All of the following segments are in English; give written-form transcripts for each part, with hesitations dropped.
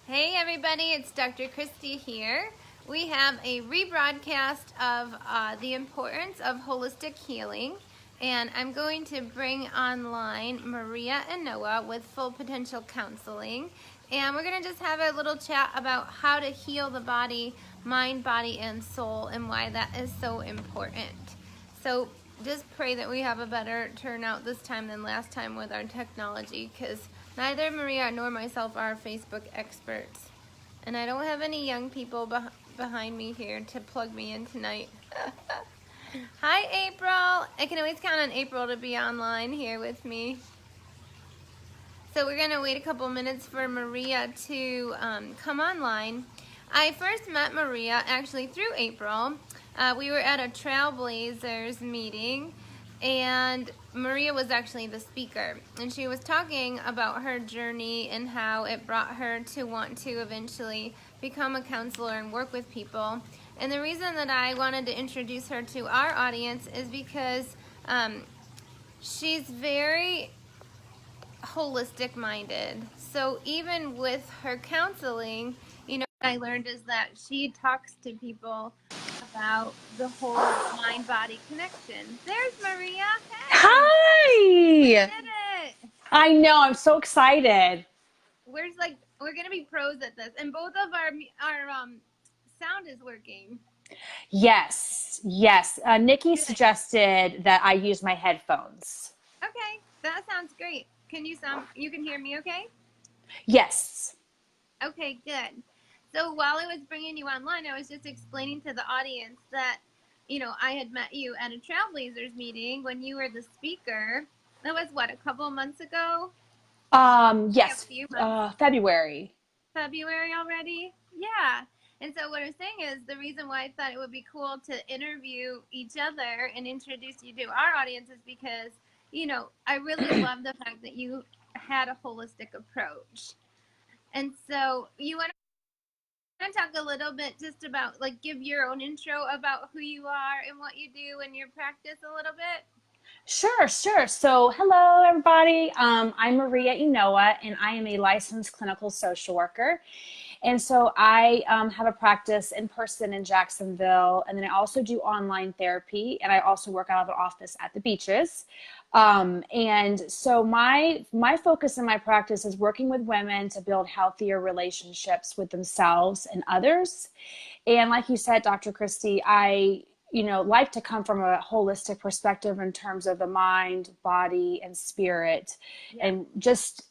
Hey everybody, it's Dr. Kristy here. We have a rebroadcast of the importance of holistic healing, and I'm going to bring online Maria and Noah with Full Potential Counseling, and we're going to just have a little chat about how to heal the body, mind, body, and soul, and why that is so important. So just pray that we have a better turnout this time than last time with our technology, because neither Maria nor myself are Facebook experts. And I don't have any young people behind me here to plug me in tonight. Hi, April. I can always count on April to be online here with me. So we're going to wait a couple minutes for Maria to come online. I first met Maria actually through April. We were at a Trailblazers meeting, and Maria was actually the speaker. And she was talking about her journey and how it brought her to want to eventually become a counselor and work with people. And the reason that I wanted to introduce her to our audience is because she's very holistic minded. So even with her counseling, what I learned is that she talks to people about the whole mind body connection. There's Maria. Hey, we Hi! did it. I know, I'm so excited. We're gonna be pros at this, and both of our sound is working. Yes, yes. Nikki Good. suggested that I use my headphones. Okay, that sounds great. You can hear me okay? Yes. Okay, good. So while I was bringing you online, I was just explaining to the audience that, I had met you at a Trailblazers meeting when you were the speaker. That was what, a couple of months ago? Maybe a Yes, few months. February. February already? Yeah. And so what I was saying is the reason why I thought it would be cool to interview each other and introduce you to our audience is because, I really love the fact that you had a holistic approach. And so you want to talk a little bit just about, like, give your own intro about who you are and what you do in your practice a little bit? Sure, sure. So, hello, everybody. I'm Maria Inoa, and I am a licensed clinical social worker. And so I have a practice in person in Jacksonville, and then I also do online therapy, and I also work out of an office at the beaches. And so my focus in my practice is working with women to build healthier relationships with themselves and others. And like you said, Dr. Kristy, I like to come from a holistic perspective in terms of the mind, body, and spirit. Yeah. And just,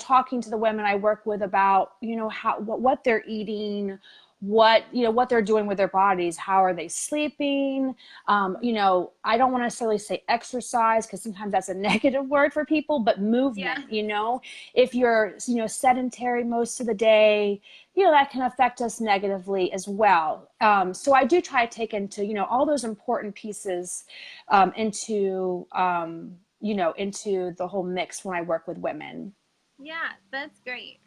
talking to the women I work with about, what they're eating, what they're doing with their bodies, how are they sleeping. I don't want to necessarily say exercise because sometimes that's a negative word for people, but Yeah. movement. If you're, sedentary most of the day, that can affect us negatively as well. So I do try to take into, all those important pieces into the whole mix when I work with women. Yeah, that's great.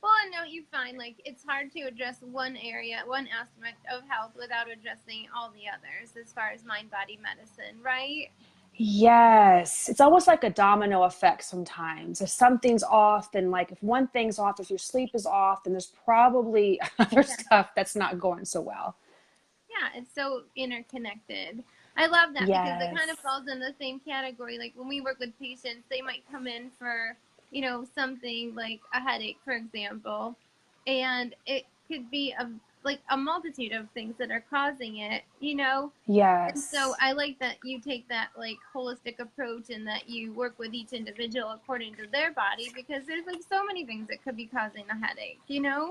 Well, I know you find, like, it's hard to address one area, one aspect of health without addressing all the others as far as mind body medicine, right? Yes, it's almost like a domino effect sometimes. If something's off, then like if one thing's off, if your sleep is off, then there's probably other Yeah. stuff that's not going so well. Yeah, it's so interconnected. I love that because it kind of Yes. falls in the same category. Like when we work with patients, they might come in for, something like a headache, for example, and it could be like a multitude of things that are causing it. And so Yes. I like that you take that, like, holistic approach and that you work with each individual according to their body, because there's, like, so many things that could be causing a headache.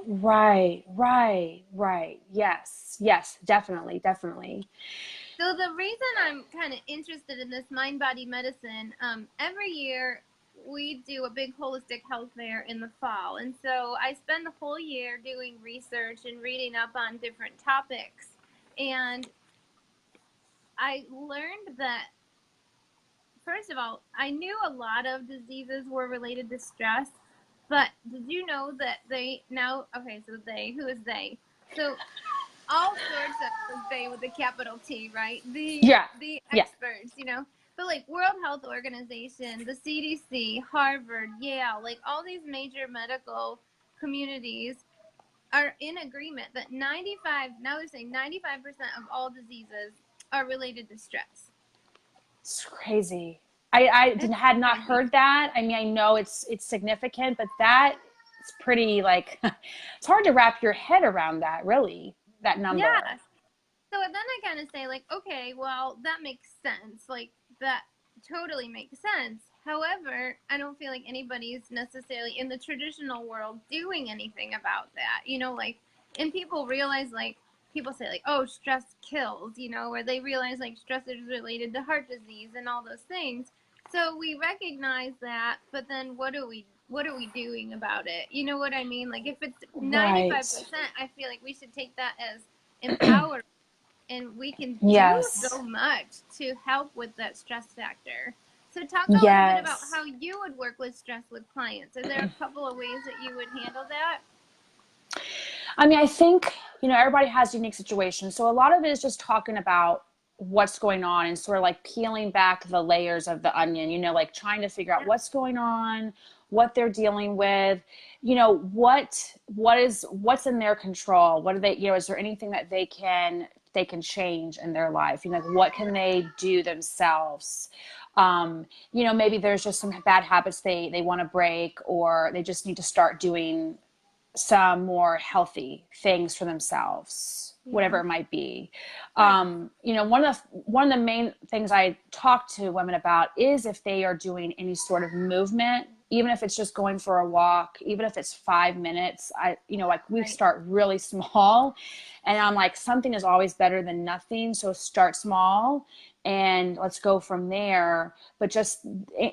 Right, right, right. Yes, yes, definitely, definitely. So the reason I'm kind of interested in this mind body medicine, every year we do a big holistic health fair in the fall. And so I spend the whole year doing research and reading up on different topics. And I learned that, first of all, I knew a lot of diseases were related to stress, but did you know that who is they? So all sorts of they with a capital T, right? The Yeah, the yeah. experts. But like World Health Organization, the CDC, Harvard, Yale, like all these major medical communities are in agreement that 95, now they're saying 95% of all diseases are related to stress. It's crazy. Had not heard that. I mean, I know it's significant, but that it's pretty like it's hard to wrap your head around that, really, that number. Yeah. So then I kind of say, like, okay, well, that makes sense. Like, that totally makes sense. However, I don't feel like anybody's necessarily in the traditional world doing anything about that. You know, like, and people realize, like, people say, like, oh, stress kills, you know, or they realize, like, stress is related to heart disease and all those things. So we recognize that, but then what are we doing about it? You know what I mean? Like, if it's 95%, I feel like we should take that as empowerment. And we can do so much to help with that stress factor. So talk a little bit about how you would work with stress with clients. Are there a couple of ways that you would handle that? I mean, I think, you know, everybody has unique situations. So a lot of it is just talking about what's going on and sort of like peeling back the layers of the onion, you know, like trying to figure out what's going on, what they're dealing with, you know, what's in their control. What are they, you know, is there anything that they can change in their life? You know, like what can they do themselves? You know, maybe there's just some bad habits they want to break, or they just need to start doing some more healthy things for themselves, whatever it might be. You know, one of the main things I talk to women about is if they are doing any sort of movement, even if it's just going for a walk, even if it's 5 minutes, you know, like we start really small, and I'm like, something is always better than nothing. So start small and let's go from there. But just,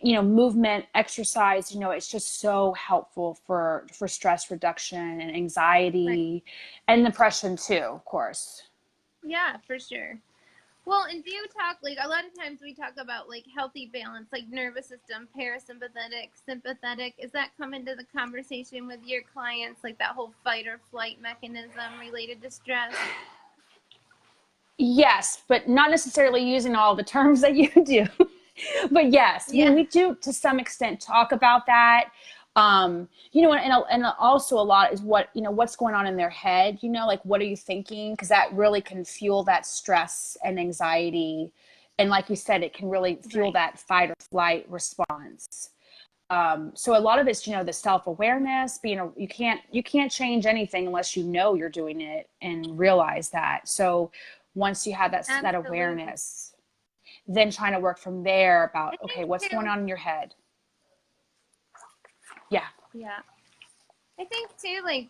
you know, movement, exercise, you know, it's just so helpful for stress reduction and anxiety and depression too, of course. Yeah, for sure. Well, and do you talk, like, a lot of times we talk about, like, healthy balance, like nervous system, parasympathetic, sympathetic. Is that come into the conversation with your clients, like that whole fight or flight mechanism related to stress? Yes, but not necessarily using all the terms that you do. But yes, we do to some extent talk about that. You know, and also a lot is what, you know, what's going on in their head, you know, like what are you thinking? Because that really can fuel that stress and anxiety. And like you said, it can really fuel that fight or flight response. So a lot of it's, you know, the self-awareness, being you can't change anything unless you know you're doing it and realize that. So once you have that awareness, then trying to work from there about, okay, what's going on in your head? Yeah. I think too, like,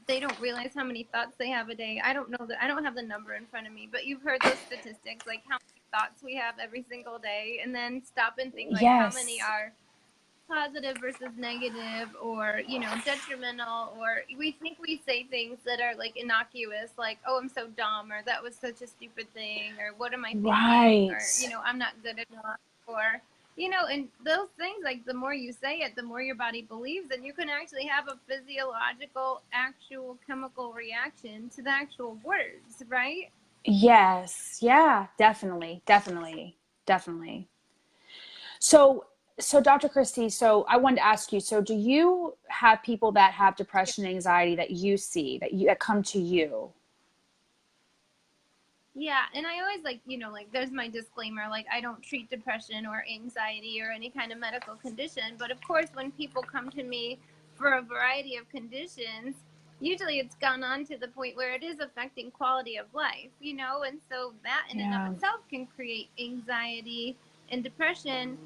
they don't realize how many thoughts they have a day. I don't know that, I don't have the number in front of me, but you've heard those statistics, like how many thoughts we have every single day, and then stop and think, like, how many are positive versus negative, or, you know, detrimental, or we think we say things that are like innocuous, like, oh, I'm so dumb, or that was such a stupid thing, or what am I thinking, or, you know, I'm not good enough, or, you know, and those things, like, the more you say it, the more your body believes, and you can actually have a physiological, actual chemical reaction to the actual words, right? Yes. Yeah, definitely. So Dr. Kristy, so I wanted to ask you, so do you have people that have depression and anxiety that you see, that come to you? Yeah, and I always, like, you know, like, there's my disclaimer, like, I don't treat depression or anxiety or any kind of medical condition, but of course, when people come to me for a variety of conditions, usually it's gone on to the point where it is affecting quality of life, you know, and so that in and of itself can create anxiety and depression.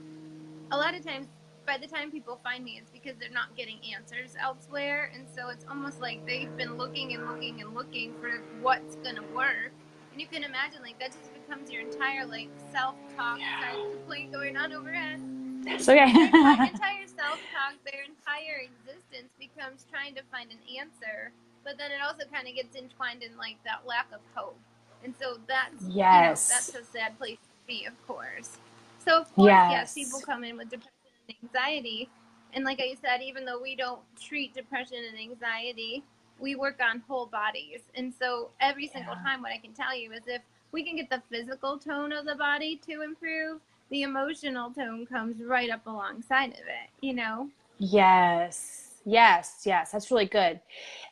A lot of times, by the time people find me, it's because they're not getting answers elsewhere, and so it's almost like they've been looking and looking and looking for what's gonna work. And you can imagine, like, that just becomes your entire, like, self-talk. Sorry, there's a plane going on overhead. It's okay. Their entire self-talk, their entire existence becomes trying to find an answer, but then it also kind of gets entwined in, like, that lack of hope. And so that's, you know, that's a sad place to be, of course. So, of course, yes, people come in with depression and anxiety. And like I said, even though we don't treat depression and anxiety, we work on whole bodies. And so every single time, what I can tell you is if we can get the physical tone of the body to improve, the emotional tone comes right up alongside of it, you know? Yes. Yes, yes, that's really good.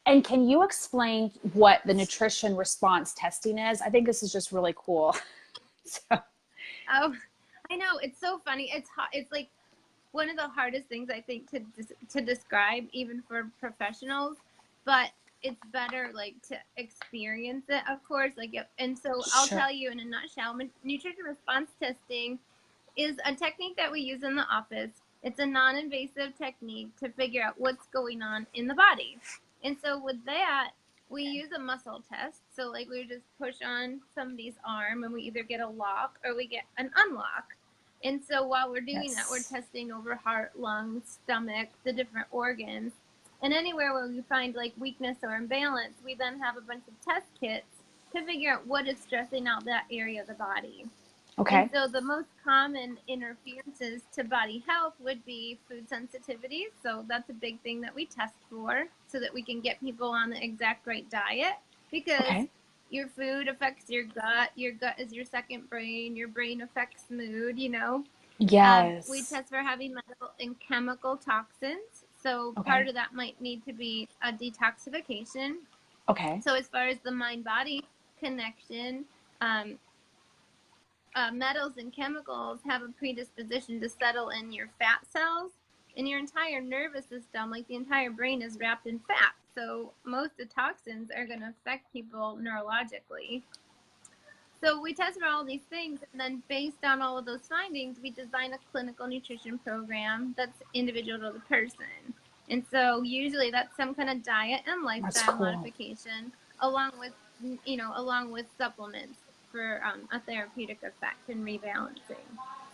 And can you explain what the nutrition response testing is? I think this is just really cool. So, Oh, I know. It's so funny. It's hot. It's like one of the hardest things I think to describe, even for professionals. But it's better like to experience it, of course. And so I'll sure. tell you in a nutshell. Nutrition response testing is a technique that we use in the office. It's a non-invasive technique to figure out what's going on in the body. And so with that, we use a muscle test. So like we just push on somebody's arm and we either get a lock or we get an unlock. And so while we're doing that, we're Yes. testing over heart, lungs, stomach, the different organs. And anywhere where we find like weakness or imbalance, we then have a bunch of test kits to figure out what is stressing out that area of the body. And Okay. so the most common interferences to body health would be food sensitivity. So that's a big thing that we test for so that we can get people on the exact right diet, because Okay. your food affects your gut. Your gut is your second brain. Your brain affects mood, you know. We Yes. test for heavy metal and chemical toxins. So part Okay. of that might need to be a detoxification. Okay. So as far as the mind-body connection, um, metals and chemicals have a predisposition to settle in your fat cells, and your entire nervous system, like the entire brain, is wrapped in fat. So most of the toxins are going to affect people neurologically. So we test for all these things, and then based on all of those findings, we design a clinical nutrition program that's individual to the person. And so usually that's some kind of diet and That's lifestyle cool. modification, along with along with supplements for a therapeutic effect and rebalancing.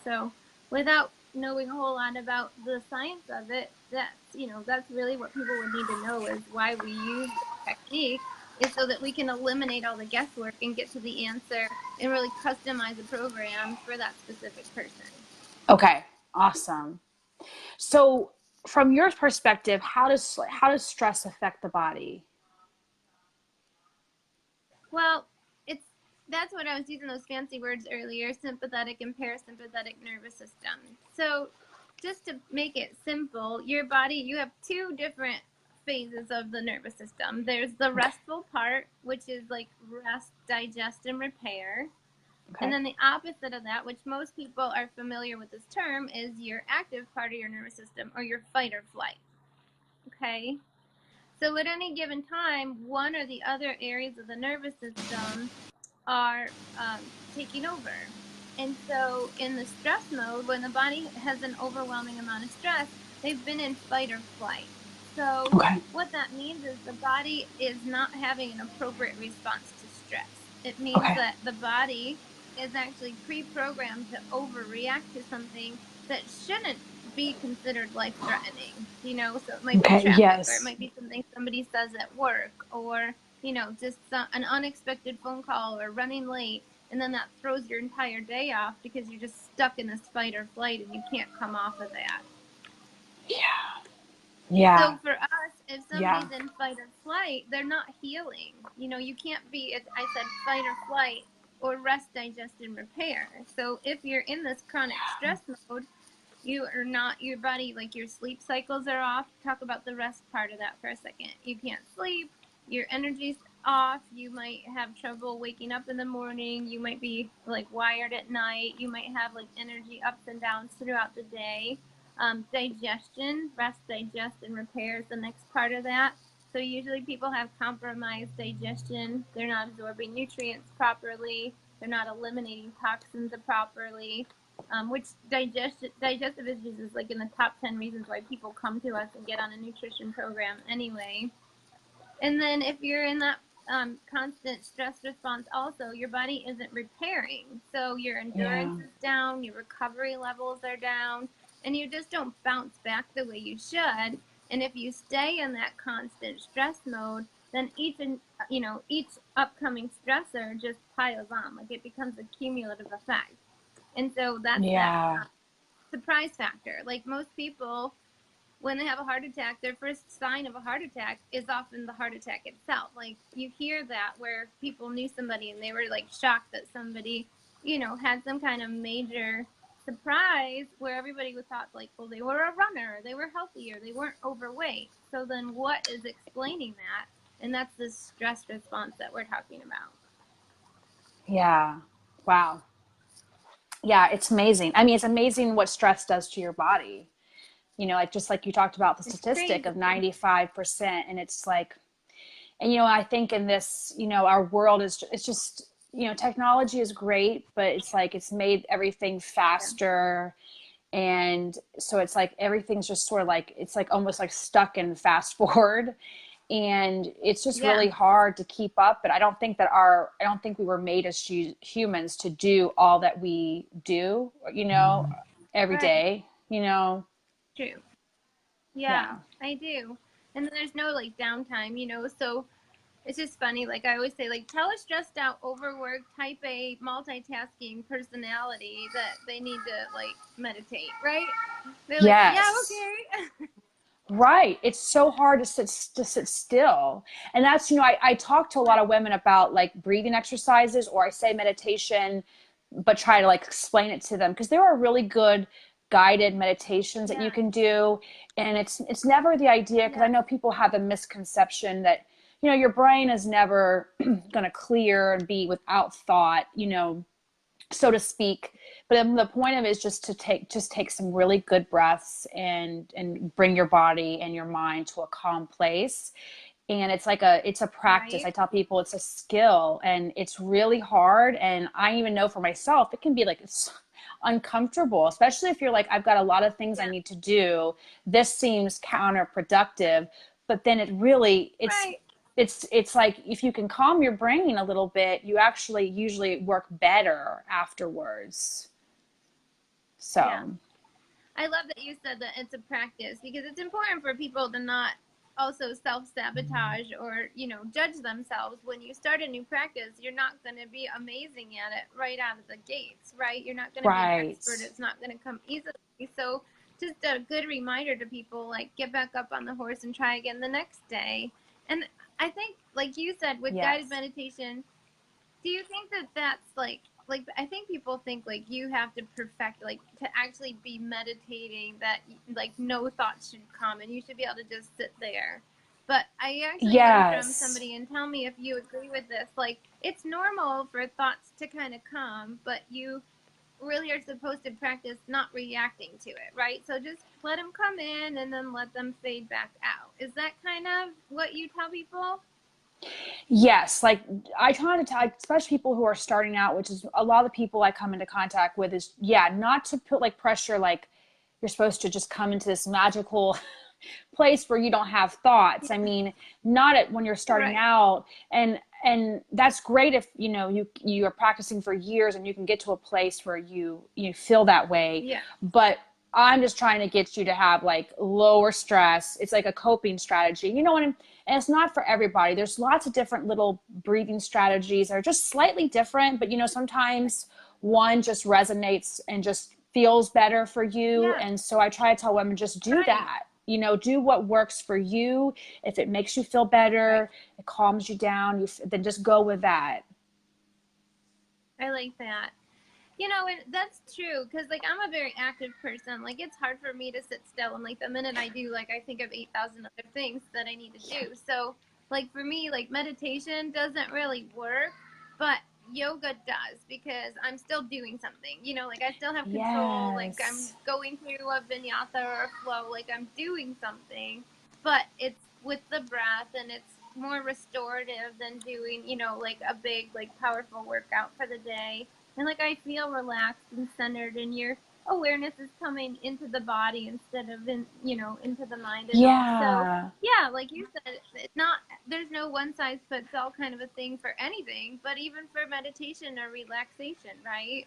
So without knowing a whole lot about the science of it, that's really what people would need to know, is why we use this technique, is so that we can eliminate all the guesswork and get to the answer and really customize a program for that specific person. Okay. Awesome. So, from your perspective, how does stress affect the body? Well, it's that's what I was using those fancy words earlier: sympathetic and parasympathetic nervous system. So, just to make it simple, your body, you have two different phases of the nervous system. There's the Okay. restful part, which is like rest, digest, and repair. And Okay. then the opposite of that, which most people are familiar with this term, is your active part of your nervous system, or your fight or flight. Okay? So at any given time, one or the other areas of the nervous system are taking over. And so in the stress mode, when the body has an overwhelming amount of stress, they've been in fight or flight. So Okay. what that means is the body is not having an appropriate response to stress. It means Okay. that the body is actually pre-programmed to overreact to something that shouldn't be considered life threatening, so it might be Okay. traffic, or it Yes. might be something somebody says at work, or just an unexpected phone call or running late, and then that throws your entire day off because you're just stuck in this fight or flight and you can't come off of that. Yeah. Yeah. So for us, if Yeah. somebody's in fight or flight, they're not healing. You can't be, as I said, fight or flight or rest, digest, and repair. So if you're in this chronic stress mode, you are not, your body, like your sleep cycles are off. Talk about the rest part of that for a second. You can't sleep, your energy's off, you might have trouble waking up in the morning, you might be like wired at night, you might have like energy ups and downs throughout the day. Digestion, rest, digest, and repair is the next part of that. So usually people have compromised digestion, they're not absorbing nutrients properly, they're not eliminating toxins properly, which digestive issues is like in the top 10 reasons why people come to us and get on a nutrition program anyway. And then if you're in that constant stress response, also your body isn't repairing, so your Yeah. endurance is down, your recovery levels are down, and you just don't bounce back the way you should. And if you stay in that constant stress mode, then each upcoming stressor just piles on, like it becomes a cumulative effect. And so that's that Yeah. surprise factor. Like most people, when they have a heart attack, their first sign of a heart attack is often the heart attack itself. Like you hear that where people knew somebody and they were like shocked that somebody, had some kind of major surprise where everybody was thought like, well, they were a runner, they were healthy, or they weren't overweight. So then what is explaining that? And that's the stress response that we're talking about. Yeah. Wow. Yeah, it's amazing. I mean, it's amazing what stress does to your body. You know, like just like you talked about the It's statistic crazy. of 95%. And it's like, and, you know, I think in this, you know, our world is, it's just, you know, technology is great, but it's like, it's made everything Yeah. faster. And so it's like, everything's just sort of like, it's like almost like stuck in fast forward. And it's just Yeah. really hard to keep up. But I don't think we were made as humans to do all that we do, you know, every Right. day, you know. True. Yeah, Yeah. I do. And then there's no like downtime, you know, so it's just funny. Like I always say, like tell a stressed out, overworked, type A, multitasking personality that they need to like meditate, right? They're like, yeah, Yes. okay. Right. It's so hard to sit still. And that's, you know, I talk to a lot Right. of women about like breathing exercises, or I say meditation, but try to like explain it to them, because there are really good guided meditations that you Yeah. can do. And it's never the idea, because I Yeah. know people have a misconception that, you know, your brain is never going to clear and be without thought, you know, so to speak. But the point of it is just take some really good breaths and bring your body and your mind to a calm place. And it's a practice. Right. I tell people it's a skill, and it's really hard. And I even know for myself, it can be like, it's uncomfortable, especially if you're like, I've got a lot of things I Yeah. need to do. This seems counterproductive. But then Right. it's like, if you can calm your brain a little bit, you actually usually work better afterwards. Yeah. So, I love that you said that it's a practice because it's important for people to not also self-sabotage or, you know, judge themselves. When you start a new practice, you're not going to be amazing at it right out of the gates, right? You're not going to be an right. expert. It's not going to come easily. So just a good reminder to people, like, get back up on the horse and try again the next day. And I think, like you said, with guided Yes. meditation, do you think that that's like I think people think like you have to perfect like to actually be meditating that like no thoughts should come and you should be able to just sit there. But I actually learned from Yes. somebody, and tell me if you agree with this, like it's normal for thoughts to kind of come, but you really are supposed to practice not reacting to it, right? So just let them come in and then let them fade back out. Is that kind of what you tell people? Yes, like I try to tell, especially people who are starting out, which is a lot of the people I come into contact with, is yeah, not to put like pressure, like you're supposed to just come into this magical place where you don't have thoughts. I mean, not at when you're starting Right. out, and that's great if you know you are practicing for years and you can get to a place where you feel that way. Yeah. But I'm just trying to get you to have like lower stress. It's like a coping strategy, you know. And it's not for everybody. There's lots of different little breathing strategies that are just slightly different, but you know, sometimes one just resonates and just feels better for you. Yeah. And so I try to tell women, just do Right. that. You know, do what works for you. If it makes you feel Right. better, it calms you down, then just go with that. I like that. You know, and that's true because like I'm a very active person. Like it's hard for me to sit still, and like the minute I do, like I think of 8,000 other things that I need to Yeah. do. So like for me, like meditation doesn't really work, but yoga does because I'm still doing something. You know, like I still have control. Like I'm Yes. going through a vinyasa or a flow. Like I'm doing something, but it's with the breath and it's more restorative than doing, you know, like a big, like powerful workout for the day. And like I feel relaxed and centered, and your awareness is coming into the body instead of in, you know, into the mind and all. So Yeah. yeah, like you said, it's not, there's no one size fits all kind of a thing for anything, but even for meditation or relaxation, right?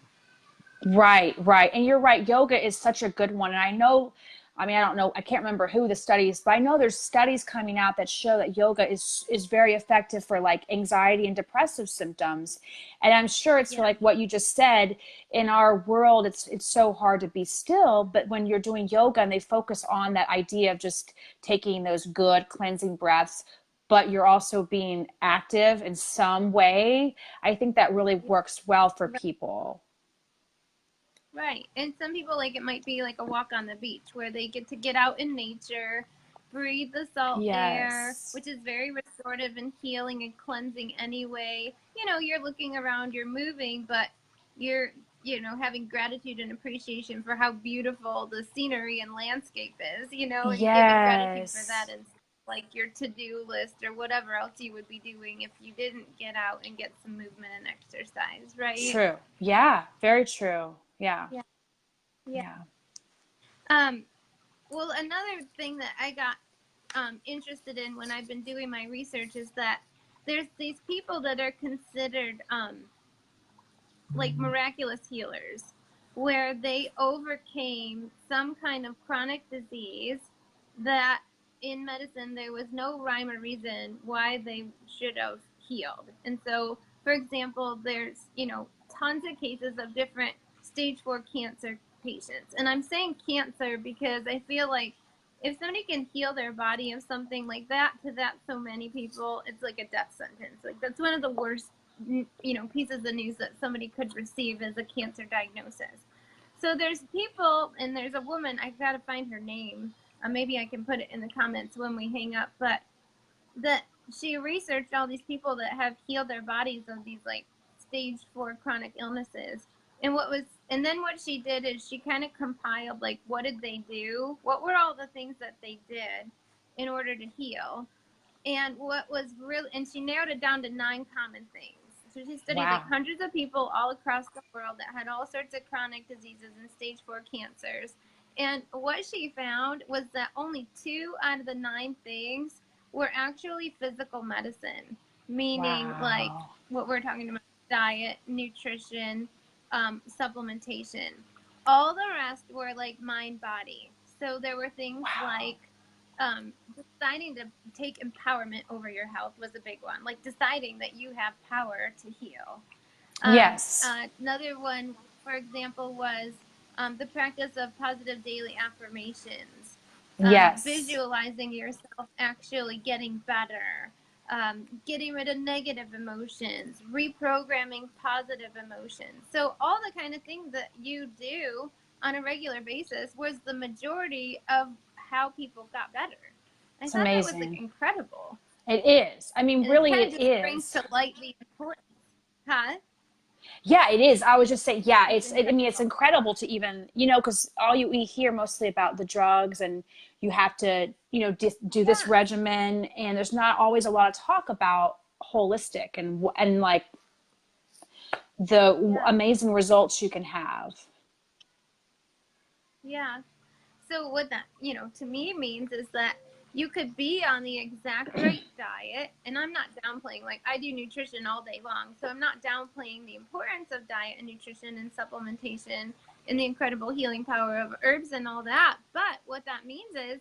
Right, right. And you're right. Yoga is such a good one. And I know, I mean, I don't know, I can't remember who the studies, but I know there's studies coming out that show that yoga is very effective for like anxiety and depressive symptoms. And I'm sure it's for Yeah. like what you just said. In our world, it's so hard to be still, but when you're doing yoga and they focus on that idea of just taking those good cleansing breaths, but you're also being active in some way, I think that really works well for Right. people. Right. And some people, like, it might be like a walk on the beach where they get to get out in nature, breathe the salt air, Yes. which is very restorative and healing and cleansing anyway. You know, you're looking around, you're moving, but you're, having gratitude and appreciation for how beautiful the scenery and landscape is, and giving gratitude for that, Yes. and like your to-do list or whatever else you would be doing if you didn't get out and get some movement and exercise, right? True. Yeah. Very true. Yeah. Yeah. Yeah. Yeah. Um, well, another thing that I got interested in when I've been doing my research is that there's these people that are considered like miraculous healers, where they overcame some kind of chronic disease that in medicine there was no rhyme or reason why they should have healed. And so, for example, there's, tons of cases of different stage 4 cancer patients. And I'm saying cancer because I feel like if somebody can heal their body of something like that to that so many people, it's like a death sentence. Like, that's one of the worst pieces of news that somebody could receive as a cancer diagnosis. So there's people, and there's a woman, I've got to find her name. Maybe I can put it in the comments when we hang up, but that she researched all these people that have healed their bodies of these like stage 4 chronic illnesses. And then what she did is she kind of compiled like, what did they do? What were all the things that they did in order to heal? And what was really, and she narrowed it down to 9 common things. So she studied Wow. like hundreds of people all across the world that had all sorts of chronic diseases and stage 4 cancers. And what she found was that only 2 out of the 9 things were actually physical medicine, meaning like Wow. what we're talking about: diet, nutrition, supplementation. All the rest were like mind body. So there were things like deciding to take empowerment over your health was a big one. Like deciding that you have power to heal. Yes. Another one, for example, was the practice of positive daily affirmations, Yes. visualizing yourself actually getting better, getting rid of negative emotions, reprogramming positive emotions. So all the kind of things that you do on a regular basis was the majority of how people got better. I It's thought that was like amazing. incredible. It is. I mean, And it really, kind of it just brings is. to light the importance. Huh? Yeah, it is. I was just saying, yeah, It's I mean, it's incredible. incredible to even, because we hear mostly about the drugs and you have to, do this Yeah. regimen, and there's not always a lot of talk about holistic and like the Yeah. amazing results you can have. Yeah. So what that, to me means is that you could be on the exact right diet, and I'm not downplaying, like I do nutrition all day long, so I'm not downplaying the importance of diet and nutrition and supplementation and the incredible healing power of herbs and all that. But what that means is,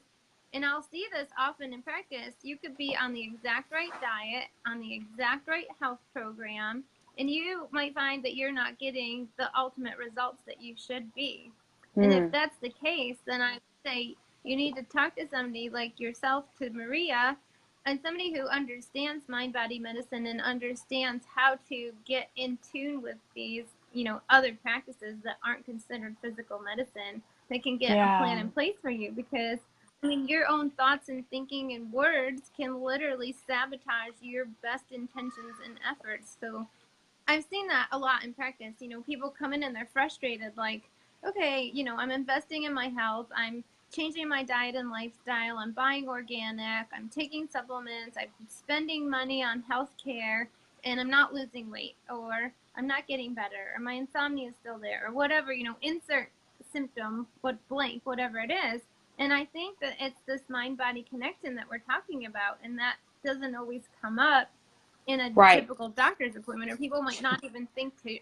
and I'll see this often in practice, you could be on the exact right diet, on the exact right health program, and you might find that you're not getting the ultimate results that you should be. And if Mm. that's the case, then I would say you need to talk to somebody like yourself, to Maria, and somebody who understands mind body medicine and understands how to get in tune with these, other practices that aren't considered physical medicine, that can get a plan Yeah. in place for you. Because, I mean, your own thoughts and thinking and words can literally sabotage your best intentions and efforts. So I've seen that a lot in practice. People come in and they're frustrated, like, okay, I'm investing in my health. I'm changing my diet and lifestyle. I'm buying organic. I'm taking supplements. I'm spending money on health care, and I'm not losing weight, or I'm not getting better, or my insomnia is still there, or whatever, insert symptom, whatever it is. And I think that it's this mind body connection that we're talking about, and that doesn't always come up in a Right. typical doctor's appointment, or people might not even think to,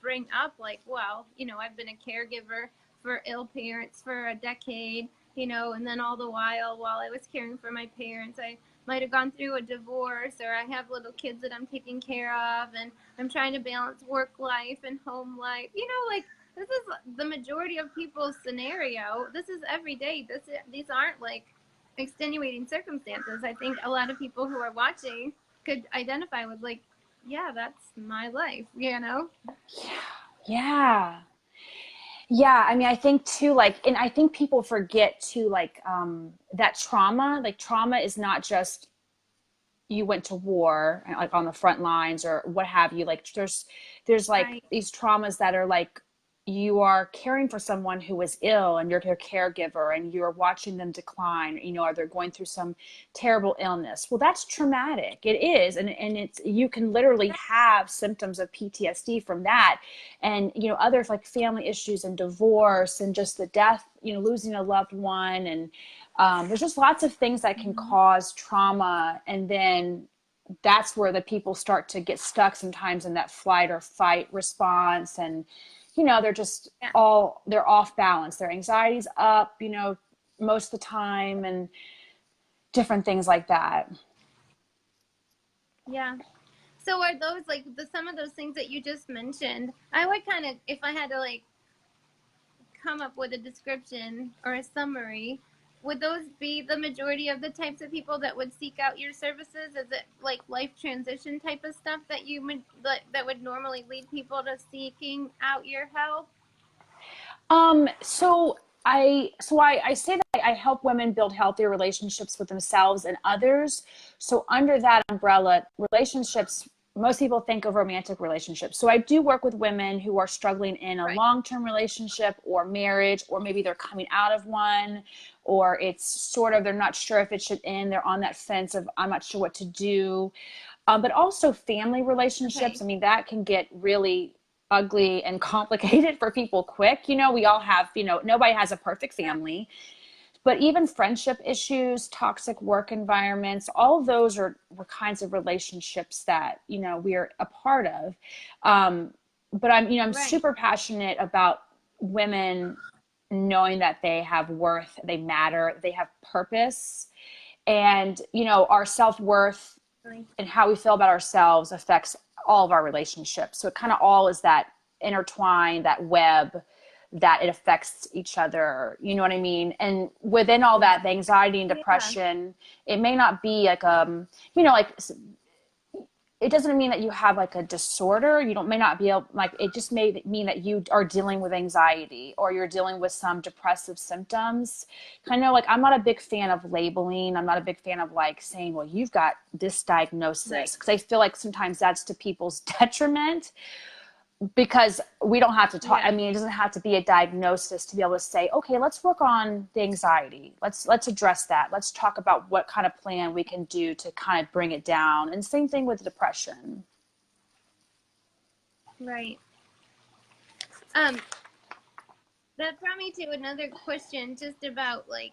bring up, like, well, I've been a caregiver for ill parents for a decade, and then all the while I was caring for my parents, I might have gone through a divorce, or I have little kids that I'm taking care of, and I'm trying to balance work life and home life, like, this is the majority of people's scenario. This is every day. These aren't like extenuating circumstances. I think a lot of people who are watching could identify with, like, yeah, that's my life. Yeah. Yeah, I mean, I think too, like, and I think people forget too, like, that trauma is not just you went to war, like on the front lines or what have you. Like, there's like Right. these traumas that are like, you are caring for someone who is ill and you're their caregiver and you're watching them decline, or they're going through some terrible illness. Well, that's traumatic. It is. And it's, you can literally have symptoms of PTSD from that. And, other like family issues and divorce and just the death, losing a loved one. And there's just lots of things that can Mm-hmm. cause trauma. And then that's where the people start to get stuck sometimes in that flight or fight response. And, they're just Yeah. they're off balance. Their anxiety's up, most of the time, and different things like that. Yeah. So are those like some of those things that you just mentioned? I would kind of, if I had to like come up with a description or a summary, would those be the majority of the types of people that would seek out your services? Is it like life transition type of stuff that you would that would normally lead people to seeking out your help? So I say that I help women build healthier relationships with themselves and others. So under that umbrella, relationships, most people think of romantic relationships. So I do work with women who are struggling in a Right. long-term relationship or marriage, or maybe they're coming out of one, or it's sort of, they're not sure if it should end. They're on that fence of, I'm not sure what to do. But also family relationships. Okay. I mean, that can get really ugly and complicated for people quick. We all have, nobody has a perfect Yeah. family, but even friendship issues, toxic work environments, all of those were kinds of relationships that, we're a part of. But I'm Right. super passionate about women knowing that they have worth, they matter, they have purpose. And, our self-worth Really. and how we feel about ourselves affects all of our relationships. So it kind of all is that intertwined, that web, that it affects each other. You know what I mean? And within all that, the anxiety and Yeah. depression, it may not be like, like, it doesn't mean that you have like a disorder. You don't, may not be able, like, it just may mean that you are dealing with anxiety or you're dealing with some depressive symptoms. Kind of like, I'm not a big fan of labeling. I'm not a big fan of like saying, well, you've got this Right. diagnosis, because I feel like sometimes that's to people's detriment, because we don't have to talk. I Yeah. mean, it doesn't have to be a diagnosis to be able to say, okay, let's work on the anxiety. Let's address that. Let's talk about what kind of plan we can do to kind of bring it down. And same thing with depression. Right. That brought me to another question just about like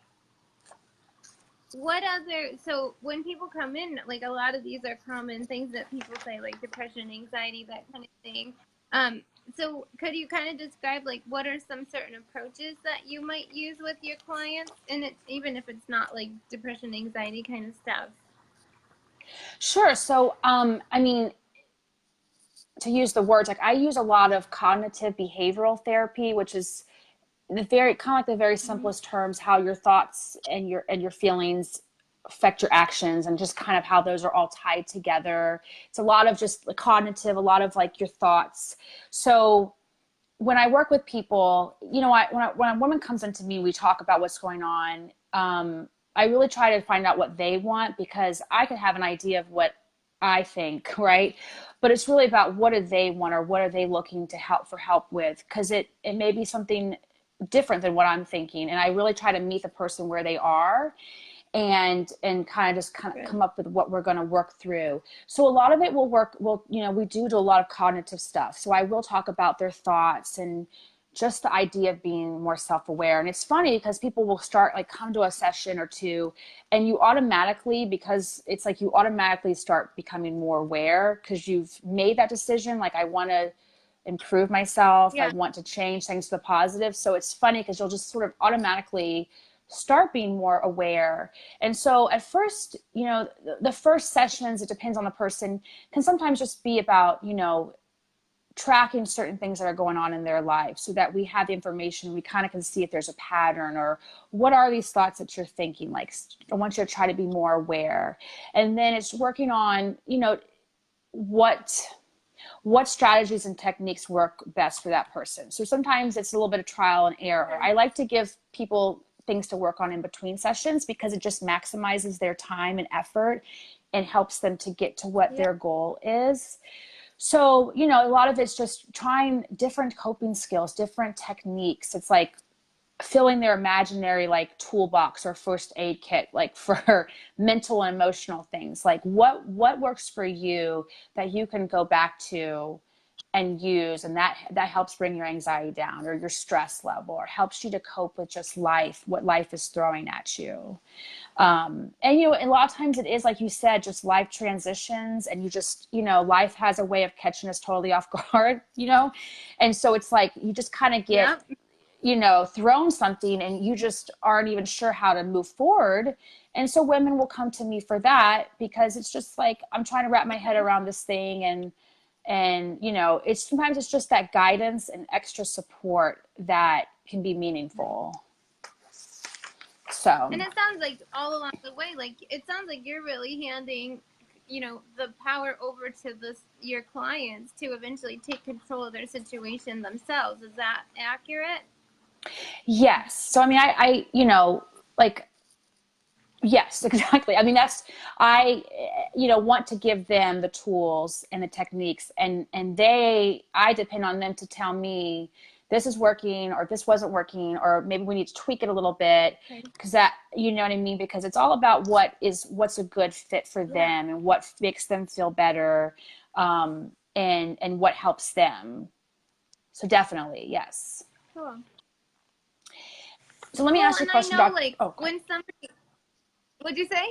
what other, so when people come in, like a lot of these are common things that people say, like depression, anxiety, that kind of thing. um so could you kind of describe like what are some certain approaches that you might use with your clients, and it's even if it's not like depression, anxiety kind of stuff? Sure. So, I mean, to use the words, like, I use a lot of cognitive behavioral therapy, which is the very kind of like the very Mm-hmm. simplest terms, how your thoughts and your feelings affect your actions, and just kind of how those are all tied together. It's a lot of just cognitive, a lot of like your thoughts. So when I work with people, when a woman comes into me, we talk about what's going on. I really try to find out what they want, because I can have an idea of what I think, right? But it's really about what do they want, or what are they looking to help with? Because it may be something different than what I'm thinking. And I really try to meet the person where they are, and kind of just kind of Good. come up with what we're going to work through. So a lot of it will work. We do a lot of cognitive stuff. So I will talk about their thoughts and just the idea of being more self-aware. And it's funny because people will start, like, come to a session or two, and you automatically, because it's like you automatically start becoming more aware, because you've made that decision. Like, I want to improve myself. I Yeah. want to change things to the positive. So it's funny because you'll just sort of automatically start being more aware. And so at first, the first sessions, it depends on the person, can sometimes just be about, tracking certain things that are going on in their life, so that we have the information, we kind of can see if there's a pattern, or what are these thoughts that you're thinking. Like, I want you to try to be more aware. And then it's working on, what what strategies and techniques work best for that person. So sometimes it's a little bit of trial and error. I like to give people things to work on in between sessions because it just maximizes their time and effort and helps them to get to what their goal is. So, you know, a lot of it's just trying different coping skills, different techniques. It's like filling their imaginary like toolbox or first aid kit, like for mental and emotional things. Like what works for you that you can go back to and use, and that helps bring your anxiety down or your stress level, or helps you to cope with just life, what life is throwing at you. And, you know, a lot of times it is, like you said, just life transitions, and you just, you know, life has a way of catching us totally off guard, you know? And so it's like, you just kind of get, you know, thrown something and you just aren't even sure how to move forward. And so women will come to me for that, because it's just like, I'm trying to wrap my head around this thing. And, you know, sometimes it's just that guidance and extra support that can be meaningful. So. And it sounds like all along the way, like it sounds like you're really handing, you know, the power over to your clients to eventually take control of their situation themselves. Is that accurate? Yes. So, I mean, I you know, like, yes, exactly. I mean, I, you know, want to give them the tools and the techniques, and I depend on them to tell me this is working or this wasn't working, or maybe we need to tweak it a little bit, because that, you know what I mean? Because it's all about what's a good fit for them and what makes them feel better, and what helps them. So definitely, yes. Cool. So let me ask you a question, I know, like, when somebody, what'd you say?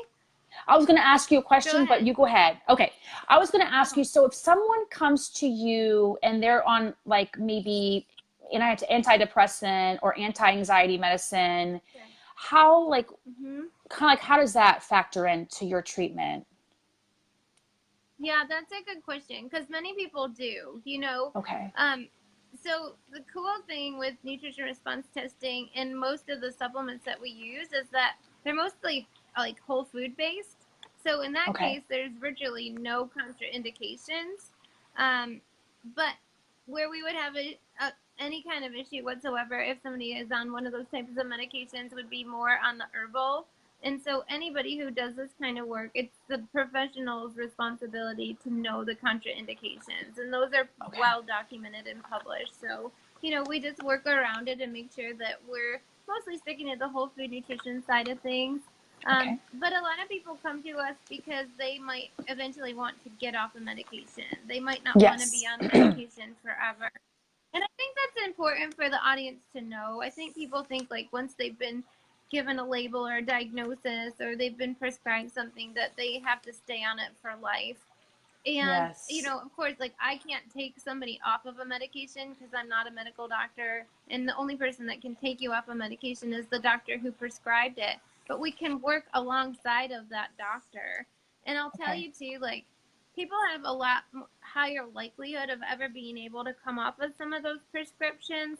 I was going to ask you a question, but you go ahead. Okay. I was going to ask you, so if someone comes to you and they're on like maybe an antidepressant or anti-anxiety medicine, how like, kind of like, how does that factor into your treatment? Yeah, that's a good question, because many people do, you know. Okay. So the cool thing with nutrition response testing and most of the supplements that we use is that they're mostly like whole food based. So in that case, there's virtually no contraindications. But where we would have any kind of issue whatsoever if somebody is on one of those types of medications would be more on the herbal. And so anybody who does this kind of work, it's the professional's responsibility to know the contraindications. And those are well documented and published. So, you know, we just work around it and make sure that we're mostly sticking to the whole food nutrition side of things. But a lot of people come to us because they might eventually want to get off the medication. They might not want to be on the medication forever. And I think that's important for the audience to know. I think people think like once they've been given a label or a diagnosis or they've been prescribed something that they have to stay on it for life. And, you know, of course, like I can't take somebody off of a medication because I'm not a medical doctor. And the only person that can take you off a medication is the doctor who prescribed it. But we can work alongside of that doctor. And I'll tell you too, like people have a lot higher likelihood of ever being able to come off of some of those prescriptions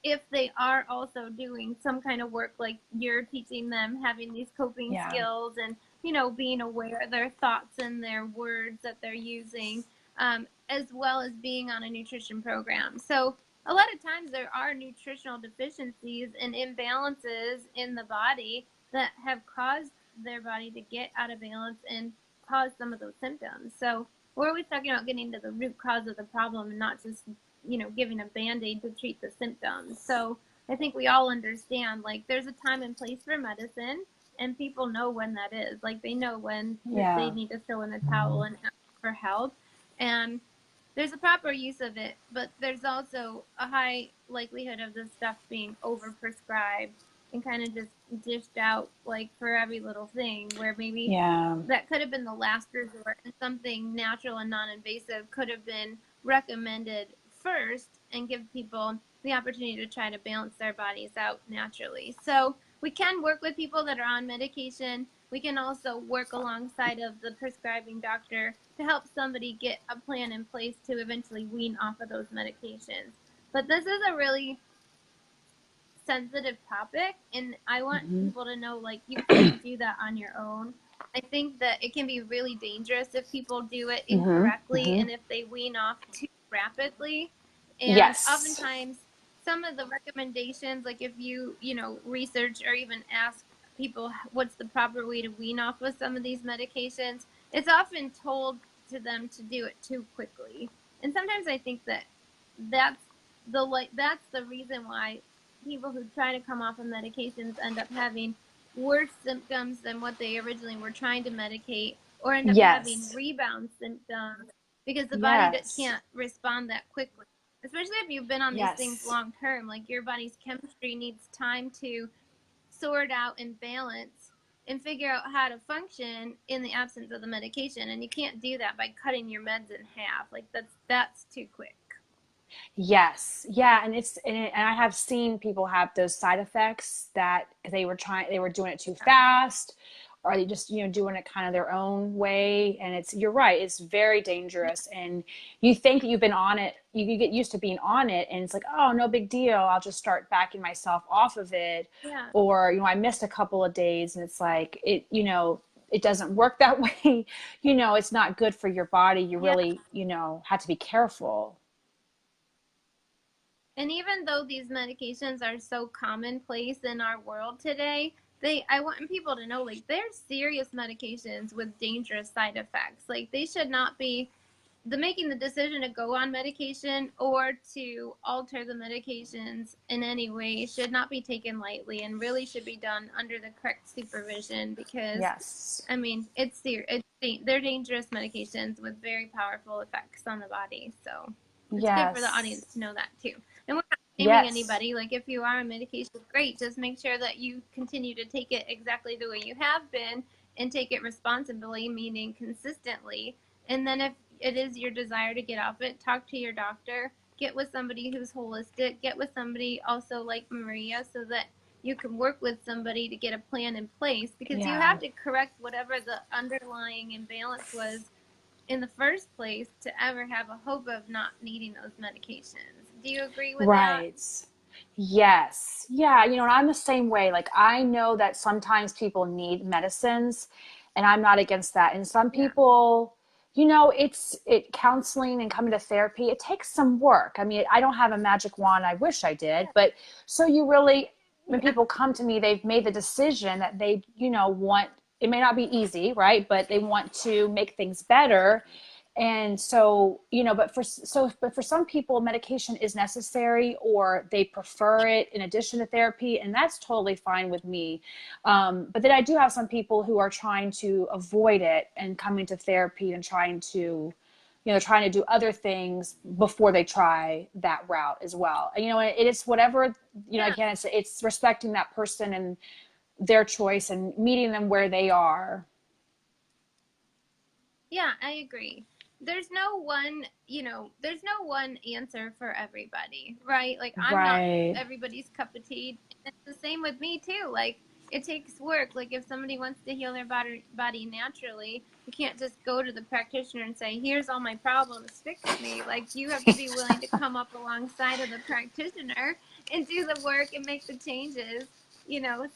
if they are also doing some kind of work like you're teaching them, having these coping skills and, you know, being aware of their thoughts and their words that they're using, as well as being on a nutrition program. So a lot of times there are nutritional deficiencies and imbalances in the body that have caused their body to get out of balance and cause some of those symptoms. So we're always talking about getting to the root cause of the problem and not just, you know, giving a Band-Aid to treat the symptoms. So I think we all understand, like, there's a time and place for medicine, and people know when that is. Like, they know when they need to throw in the towel and ask for help. And there's a proper use of it, but there's also a high likelihood of this stuff being overprescribed and kind of just dished out, like, for every little thing, where maybe that could have been the last resort, and something natural and non-invasive could have been recommended first and give people the opportunity to try to balance their bodies out naturally. So we can work with people that are on medication. We can also work alongside of the prescribing doctor to help somebody get a plan in place to eventually wean off of those medications. But this is a really sensitive topic, and I want people to know, like, you can't do that on your own. I think that it can be really dangerous if people do it Mm-hmm. incorrectly Mm-hmm. and if they wean off too rapidly. And Yes. oftentimes, some of the recommendations, like if research or even ask people what's the proper way to wean off of some of these medications, it's often told to them to do it too quickly. And sometimes I think that that's that's the reason why people who try to come off of medications end up having worse symptoms than what they originally were trying to medicate, or end up having Yes. rebound symptoms because the body that Yes. can't respond that quickly. Especially if you've been on these things Yes. long term, like your body's chemistry needs time to sort out and balance and figure out how to function in the absence of the medication. And you can't do that by cutting your meds in half. Like that's too quick. Yes. Yeah. And I have seen people have those side effects that they were doing it too fast, or they just, doing it kind of their own way. And you're right. It's very dangerous. And you think that you've been on it, you get used to being on it, and it's like, oh, no big deal. I'll just start backing myself off of it. Yeah. Or, I missed a couple of days, and it's like, it doesn't work that way. It's not good for your body. You Yeah. really, have to be careful. And even though these medications are so commonplace in our world today, I want people to know, like, they're serious medications with dangerous side effects. Like, they should not be making the decision to go on medication or to alter the medications in any way should not be taken lightly and really should be done under the correct supervision, because Yes. I mean, they're dangerous medications with very powerful effects on the body. So it's good for the audience Yes. to know that too. And we're not shaming Yes. anybody. Like, if you are on medication, great. Just make sure that you continue to take it exactly the way you have been and take it responsibly, meaning consistently. And then if it is your desire to get off it, talk to your doctor, get with somebody who's holistic, get with somebody also like Maria, so that you can work with somebody to get a plan in place, because you Yeah. have to correct whatever the underlying imbalance was in the first place to ever have a hope of not needing those medications. Do you agree with that? Right. Yes. Yeah. And I'm the same way. Like, I know that sometimes people need medicines, and I'm not against that. And some Yeah. people, counseling and coming to therapy, it takes some work. I mean, I don't have a magic wand. I wish I did. But so you really, when Yeah. people come to me, they've made the decision that they, want, it may not be easy, right? But they want to make things better. And so, but for some people, medication is necessary, or they prefer it in addition to therapy, and that's totally fine with me. But then I do have some people who are trying to avoid it and coming to therapy and trying to do other things before they try that route as well. And, it is whatever, Yeah. again, it's respecting that person and their choice and meeting them where they are. Yeah, I agree. There's no one answer for everybody, right? Like, I'm not Right. everybody's cup of tea. It's the same with me too. Like, it takes work. Like, if somebody wants to heal their body naturally, you can't just go to the practitioner and say, "Here's all my problems, fix me." Like, you have to be willing to come up alongside of the practitioner and do the work and make the changes.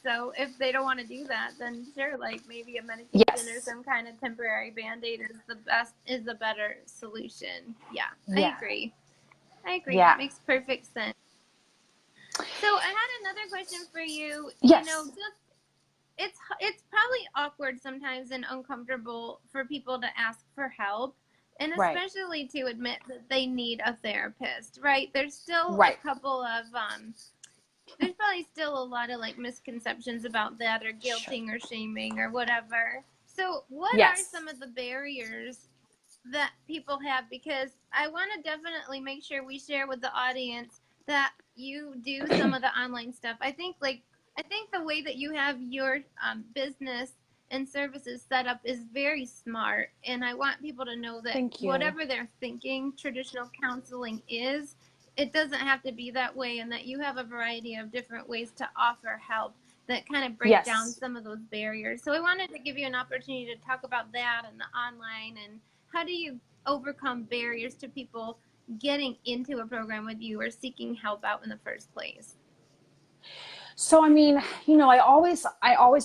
So if they don't want to do that, then sure, like, maybe a medication or Yes. some kind of temporary band-aid is the better solution. Yeah, I Yeah. agree. I agree. That Yeah. makes perfect sense. So I had another question for you. Yes. Just it's probably awkward sometimes and uncomfortable for people to ask for help, and Right. especially to admit that they need a therapist, right? There's still a Right. couple of there's probably still a lot of like misconceptions about that, or Sure. guilting or shaming or whatever. So what are Yes. some of the barriers that people have? Because I want to definitely make sure we share with the audience that you do some of the online stuff. I think the way that you have your business and services set up is very smart, and I want people to know that Thank you. whatever they're thinking traditional counseling is, it doesn't have to be that way, and that you have a variety of different ways to offer help that kind of break down Yes. some of those barriers. So I wanted to give you an opportunity to talk about that and the online, and how do you overcome barriers to people getting into a program with you or seeking help out in the first place? So, I mean, I always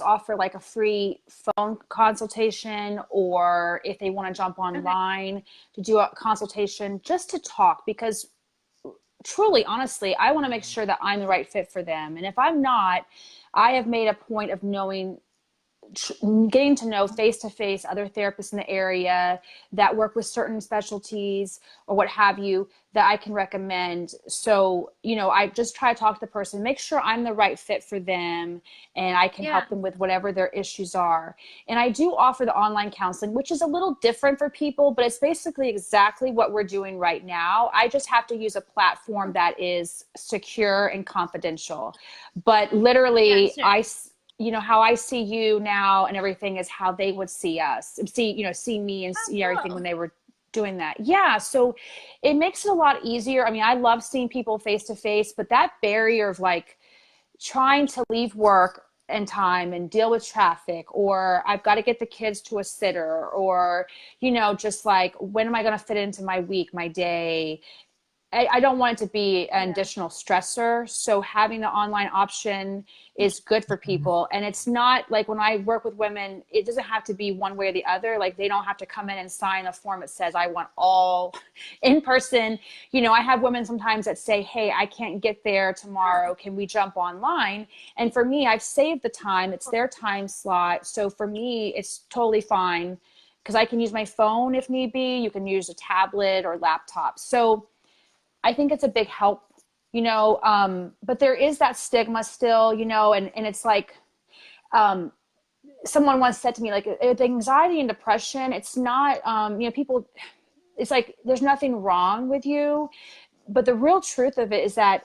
offer like a free phone consultation, or if they want to jump Okay. online to do a consultation just to talk, because truly, honestly, I want to make sure that I'm the right fit for them. And if I'm not, I have made a point of knowing, getting to know face to face other therapists in the area that work with certain specialties or what have you that I can recommend. So, I just try to talk to the person, make sure I'm the right fit for them, and I can Yeah. help them with whatever their issues are. And I do offer the online counseling, which is a little different for people, but it's basically exactly what we're doing right now. I just have to use a platform that is secure and confidential. But Yeah, literally, sure. how I see you now and everything is how they would see us, see me and Oh, see everything when cool. they were doing that. Yeah. So it makes it a lot easier. I mean, I love seeing people face to face, but that barrier of like trying to leave work and time and deal with traffic, or I've got to get the kids to a sitter, or, just like, when am I going to fit into my week, my day? I don't want it to be an Yeah. additional stressor. So having the online option is good for people. And it's not like when I work with women, it doesn't have to be one way or the other. Like they don't have to come in and sign a form that says I want all in person. I have women sometimes that say, hey, I can't get there tomorrow. Can we jump online? And for me, I've saved the time. It's their time slot. So for me, it's totally fine because I can use my phone if need be. You can use a tablet or laptop. So I think it's a big help, but there is that stigma still, and it's like, someone once said to me, like, with anxiety and depression, it's not, people, it's like, there's nothing wrong with you. But the real truth of it is that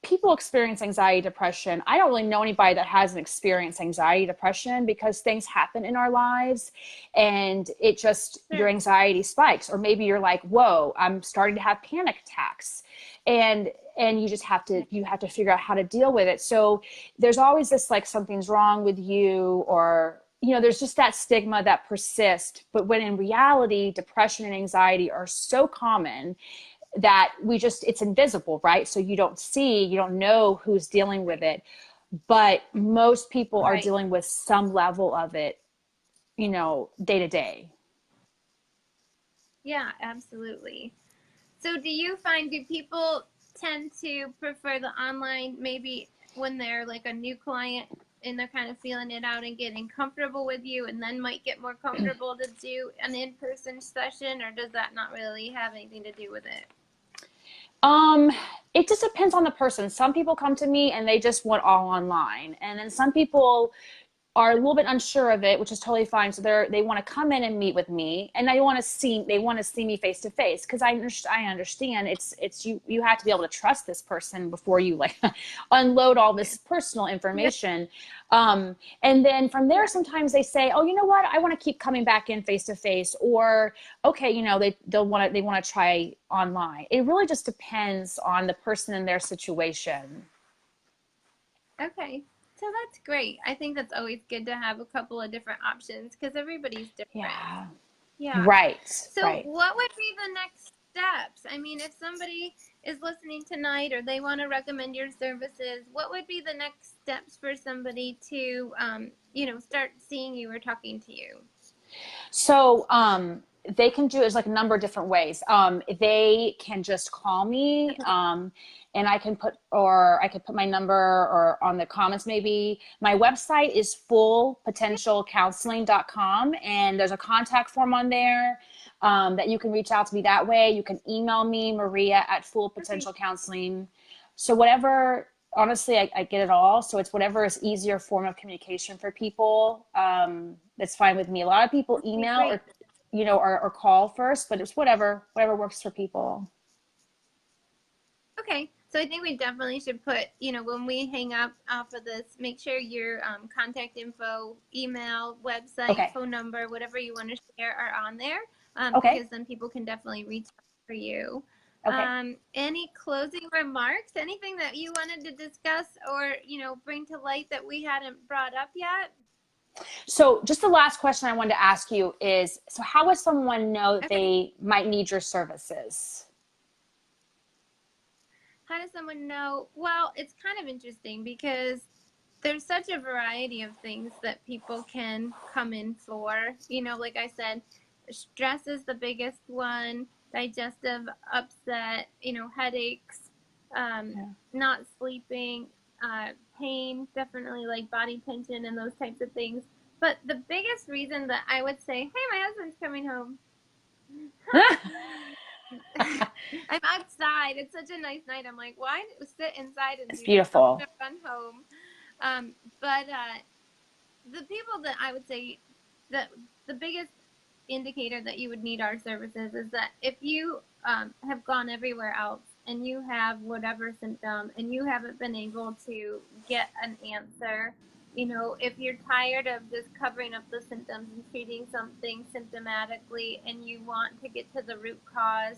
people experience anxiety, depression. I don't really know anybody that hasn't experienced anxiety, depression, because things happen in our lives and it just, your Sure. anxiety spikes, or maybe you're like, whoa, I'm starting to have panic attacks. And you have to figure out how to deal with it. So there's always this, like, something's wrong with you, or, there's just that stigma that persists. But when in reality, depression and anxiety are so common that it's invisible, right? So you don't know who's dealing with it, but most people are Right. dealing with some level of it, day to day. Yeah, absolutely. So do people tend to prefer the online maybe when they're like a new client and they're kind of feeling it out and getting comfortable with you and then might get more comfortable to do an in-person session, or does that not really have anything to do with it? Um, it just depends on the person. Some people come to me and they just want all online, and then some people are a little bit unsure of it, which is totally fine. So they want to come in and meet with me, and they want to see me face to face, because I understand you have to be able to trust this person before you, like, unload all this personal Yeah. information. And then from there, Yeah. sometimes they say, oh, you know what, I want to keep coming back in face to face, or okay, they want to try online. It really just depends on the person and their situation. Okay. So that's great. I think that's always good to have a couple of different options because everybody's different. Yeah. Yeah. Right. So, Right. what would be the next steps? I mean, if somebody is listening tonight or they want to recommend your services, what would be the next steps for somebody to, start seeing you or talking to you? So they can do it like a number of different ways. They can just call me, Okay. and I could put my number or on the comments maybe. My website is fullpotentialcounseling.com, and there's a contact form on there that you can reach out to me that way. You can email me, Maria at Full Okay. Potential Counseling. So whatever, honestly, I get it all. So it's whatever is easier form of communication for people. That's fine with me. A lot of people Okay, email great. or call first, but it's whatever works for people. Okay. So I think we definitely should put, when we hang up off of this, make sure your contact info, email, website, Okay. phone number, whatever you want to share are on there, Okay. because then people can definitely reach out for you. Okay. Any closing remarks? Anything that you wanted to discuss or, bring to light that we hadn't brought up yet? So just the last question I wanted to ask you is, so how would someone know that Okay. they might need your services? How does someone know? Well, it's kind of interesting because there's such a variety of things that people can come in for. Like I said, stress is the biggest one, digestive upset, headaches, um, Yeah. not sleeping, pain, definitely like body tension and those types of things. But the biggest reason that I would say, hey, my husband's coming home. I'm outside. It's such a nice night. I'm like, why sit inside and It's do this? I'm beautiful. gonna run home. But the people that I would say that the biggest indicator that you would need our services is that if you have gone everywhere else and you have whatever symptom and you haven't been able to get an answer, if you're tired of just covering up the symptoms and treating something symptomatically and you want to get to the root cause,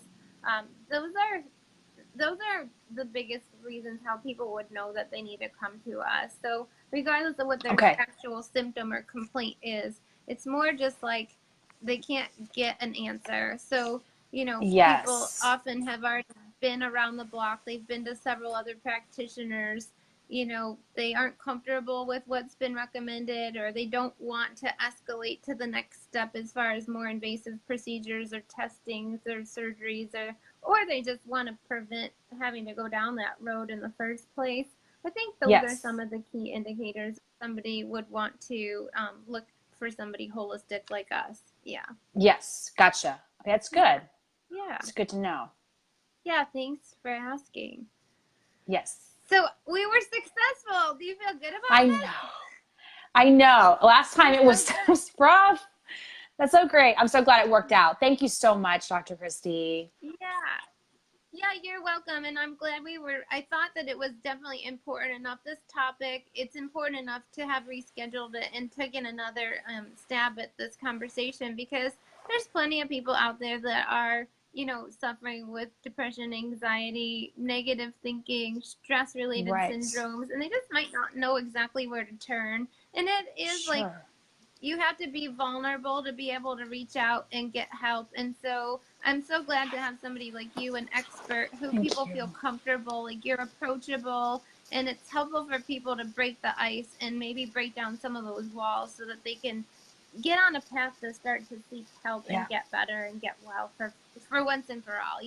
those are the biggest reasons how people would know that they need to come to us. So regardless of what their Okay. actual symptom or complaint is, it's more just like they can't get an answer. So, people Yes. often have already been around the block. They've been to several other practitioners. They aren't comfortable with what's been recommended, or they don't want to escalate to the next step as far as more invasive procedures or testings or surgeries, or they just want to prevent having to go down that road in the first place. I think those are Yes. some of the key indicators somebody would want to look for somebody holistic like us. Yeah. Yes. Gotcha. Okay, that's Yeah. good. Yeah. It's good to know. Yeah. Thanks for asking. Yes. So we were successful. Do you feel good about I know. this? I know. Last time That's it so was, it good. was rough. That's so great. I'm so glad it worked out. Thank you so much, Dr. Kristy. Yeah. Yeah, you're welcome. And I'm glad I thought that it was definitely important enough. This topic, it's important enough to have rescheduled it and taken another stab at this conversation, because there's plenty of people out there that are, suffering with depression, anxiety, negative thinking, stress related Right. syndromes, and they just might not know exactly where to turn. And it is like, Sure. you have to be vulnerable to be able to reach out and get help. And so I'm so glad to have somebody like you, an expert who Thank people you. feel comfortable, like you're approachable, and it's helpful for people to break the ice and maybe break down some of those walls so that they can get on a path to start to seek help Yeah. and get better and get well for once and for all.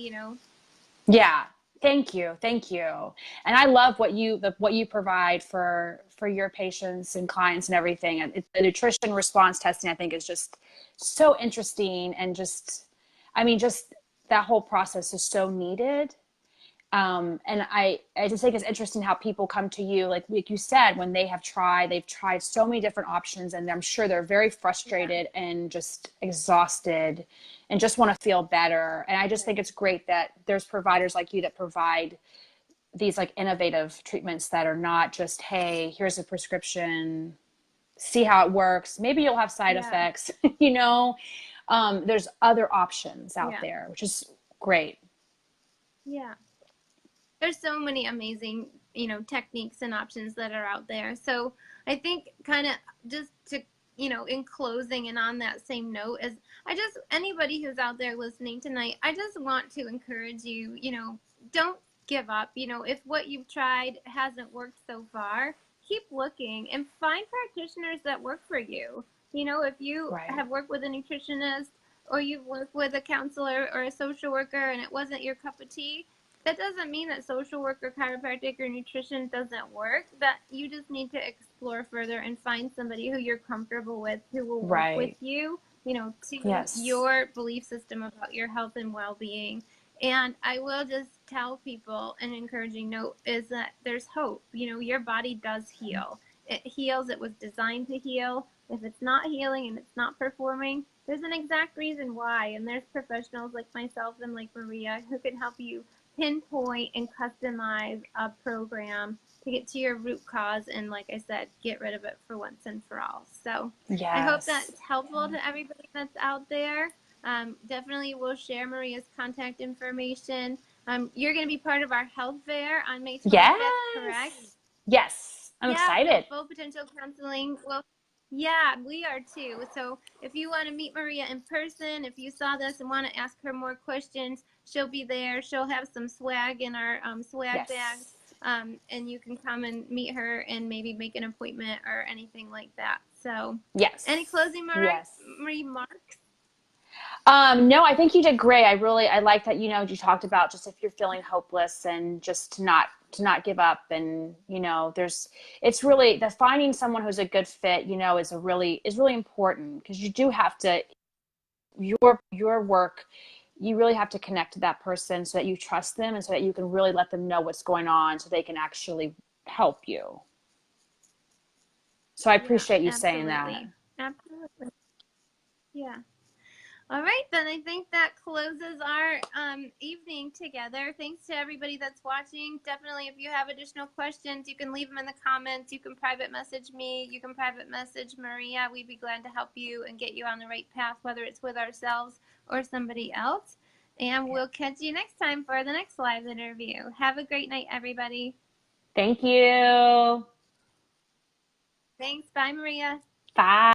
Yeah. Thank you. Thank you. And I love what you provide for your patients and clients and everything. And the nutrition response testing, I think, is just so interesting, and just, I mean, just that whole process is so needed. And I just think it's interesting how people come to you, like you said, when they've tried so many different options, and I'm sure they're very Yeah. frustrated and just exhausted and just want to feel better. And I just think it's great that there's providers like you that provide these like innovative treatments that are not just, hey, here's a prescription, see how it works. Maybe you'll have side Yeah. effects, you know. There's other options out Yeah. there, which is great. Yeah. There's so many amazing, techniques and options that are out there. So I think kind of just to, in closing and on that same note, is anybody who's out there listening tonight, I just want to encourage you, don't give up. If what you've tried hasn't worked so far, keep looking and find practitioners that work for you. If you Right. have worked with a nutritionist, or you've worked with a counselor or a social worker and it wasn't your cup of tea, that doesn't mean that social work or chiropractic or nutrition doesn't work. That you just need to explore further and find somebody who you're comfortable with, who will work with Right. you, to Yes. your belief system about your health and well-being. And I will just tell people, an encouraging note is that there's hope. Your body does heal. It heals. It was designed to heal. If it's not healing and it's not performing, there's an exact reason why. And there's professionals like myself and like Maria who can help you pinpoint and customize a program to get to your root cause and, like I said, get rid of it for once and for all. So I hope Yes. that's helpful to everybody that's out there. Definitely we'll share Maria's contact information. You're going to be part of our health fair on May 25th, correct? Yes. Yes. I'm Yeah, so excited. full potential counseling. Well, Yeah, we are too. So if you want to meet Maria in person, if you saw this and want to ask her more questions, she'll be there. She'll have some swag in our swag bags. Yes. And you can come and meet her and maybe make an appointment or anything like that. So, any Yes. closing Yes. remarks? No, I think you did great. I like that, you talked about just if you're feeling hopeless and just to not give up. And, it's really that finding someone who's a good fit, is really important, because you do have to, your work, you really have to connect to that person so that you trust them and so that you can really let them know what's going on so they can actually help you. So I Yeah, appreciate you saying that. absolutely. Absolutely. Yeah. All right, then I think that closes our evening together. Thanks to everybody that's watching. Definitely, if you have additional questions, you can leave them in the comments. You can private message me. You can private message Maria. We'd be glad to help you and get you on the right path, whether it's with ourselves or somebody else. And Yeah. we'll catch you next time for the next live interview. Have a great night, everybody. Thank you. Thanks. Bye, Maria. Bye.